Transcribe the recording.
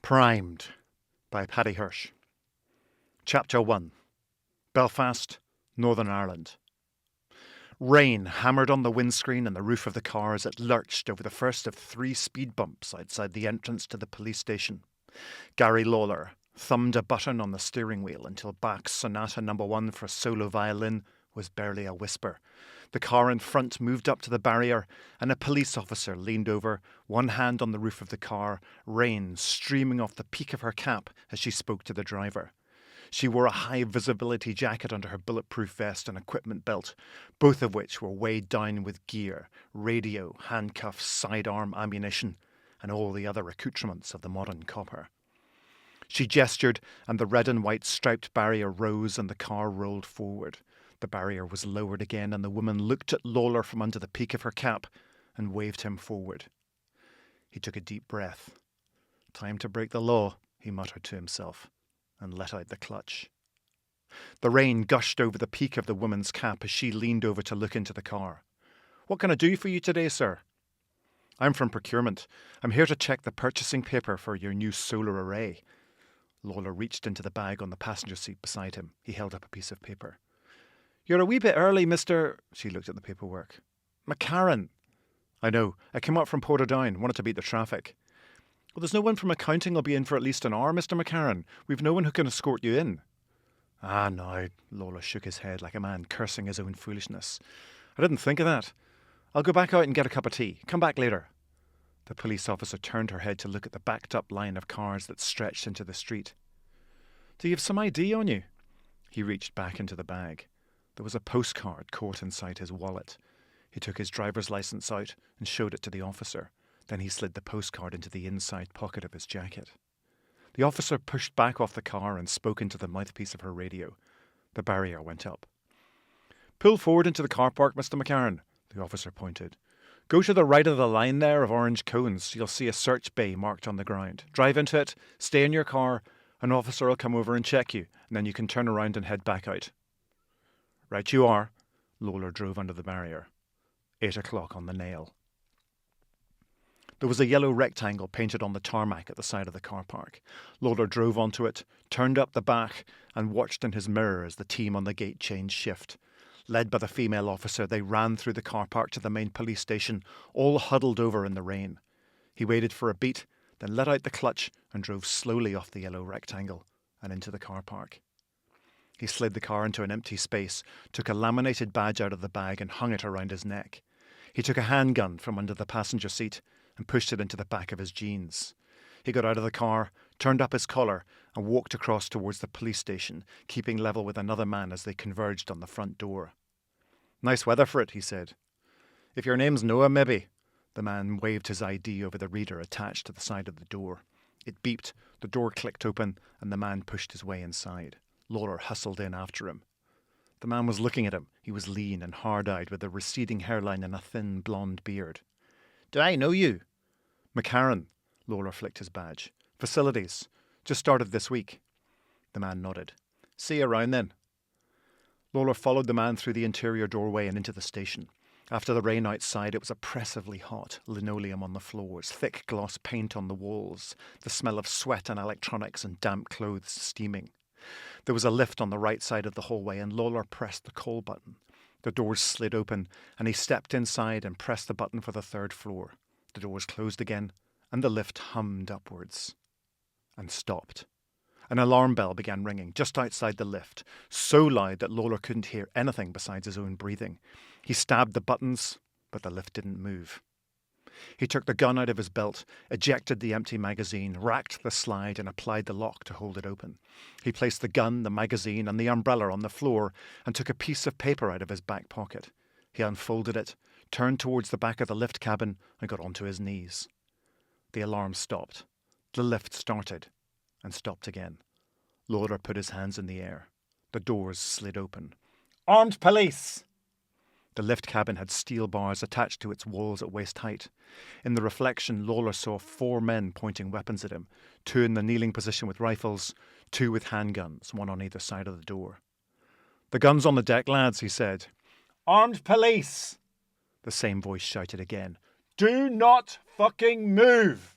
PRIMED by Paddy Hirsch. Chapter 1. Belfast, Northern Ireland. Rain hammered on the windscreen and the roof of the car as it lurched over the first of 3 speed bumps outside the entrance to the police station. Gary Lawler thumbed a button on the steering wheel until Bach's Sonata No. 1 for solo violin was barely a whisper. The car in front moved up to the barrier, and a police officer leaned over, one hand on the roof of the car, rain streaming off the peak of her cap as she spoke to the driver. She wore a high-visibility jacket under her bulletproof vest and equipment belt, both of which were weighed down with gear, radio, handcuffs, sidearm ammunition, and all the other accoutrements of the modern copper. She gestured, and the red and white striped barrier rose and the car rolled forward. The barrier was lowered again, and the woman looked at Lawler from under the peak of her cap and waved him forward. He took a deep breath. Time to break the law, he muttered to himself, and let out the clutch. The rain gushed over the peak of the woman's cap as she leaned over to look into the car. "What can I do for you today, sir?" "I'm from procurement. I'm here to check the purchasing paper for your new solar array." Lawler reached into the bag on the passenger seat beside him. He held up a piece of paper. "You're a wee bit early, Mr. She looked at the paperwork. "McCarran." "I know. I came up from Portadown. Wanted to beat the traffic." "Well, there's no one from accounting will be in for at least an hour, Mr. McCarran. We've no one who can escort you in." "Ah, no." Lawler shook his head like a man cursing his own foolishness. "I didn't think of that. I'll go back out and get a cup of tea. Come back later." The police officer turned her head to look at the backed-up line of cars that stretched into the street. "Do you have some ID on you?" He reached back into the bag. There was a postcard caught inside his wallet. He took his driver's license out and showed it to the officer. Then he slid the postcard into the inside pocket of his jacket. The officer pushed back off the car and spoke into the mouthpiece of her radio. The barrier went up. "Pull forward into the car park, Mr. McCarran," the officer pointed. "Go to the right of the line there of orange cones. You'll see a search bay marked on the ground. Drive into it, stay in your car. An officer will come over and check you, and then you can turn around and head back out." "Right you are." Lawler drove under the barrier. 8 o'clock on the nail. There was a yellow rectangle painted on the tarmac at the side of the car park. Lawler drove onto it, turned up the back, and watched in his mirror as the team on the gate changed shift. Led by the female officer, they ran through the car park to the main police station, all huddled over in the rain. He waited for a beat, then let out the clutch and drove slowly off the yellow rectangle and into the car park. He slid the car into an empty space, took a laminated badge out of the bag and hung it around his neck. He took a handgun from under the passenger seat and pushed it into the back of his jeans. He got out of the car, turned up his collar, and walked across towards the police station, keeping level with another man as they converged on the front door. "Nice weather for it," he said. "If your name's Noah, maybe." The man waved his ID over the reader attached to the side of the door. It beeped, the door clicked open, and the man pushed his way inside. Lawler hustled in after him. The man was looking at him. He was lean and hard-eyed with a receding hairline and a thin blonde beard. "Do I know you?" "McCarran." Lawler flicked his badge. "Facilities. Just started this week." The man nodded. "See you around then." Lawler followed the man through the interior doorway and into the station. After the rain outside, it was oppressively hot. Linoleum on the floors, thick gloss paint on the walls, the smell of sweat and electronics and damp clothes steaming. There was a lift on the right side of the hallway, and Lawler pressed the call button. The doors slid open, and he stepped inside and pressed the button for the 3rd floor. The doors closed again, and the lift hummed upwards. And stopped. An alarm bell began ringing just outside the lift, so loud that Lawler couldn't hear anything besides his own breathing. He stabbed the buttons, but the lift didn't move. He took the gun out of his belt, ejected the empty magazine, racked the slide, and applied the lock to hold it open. He placed the gun, the magazine, and the umbrella on the floor and took a piece of paper out of his back pocket. He unfolded it, turned towards the back of the lift cabin, and got onto his knees. The alarm stopped. The lift started and stopped again. Lawler put his hands in the air. The doors slid open. "Armed police!" The lift cabin had steel bars attached to its walls at waist height. In the reflection, Lawler saw 4 men pointing weapons at him, 2 in the kneeling position with rifles, 2 with handguns, one on either side of the door. "The gun's on the deck, lads," he said. "Armed police!" The same voice shouted again. "Do not fucking move!"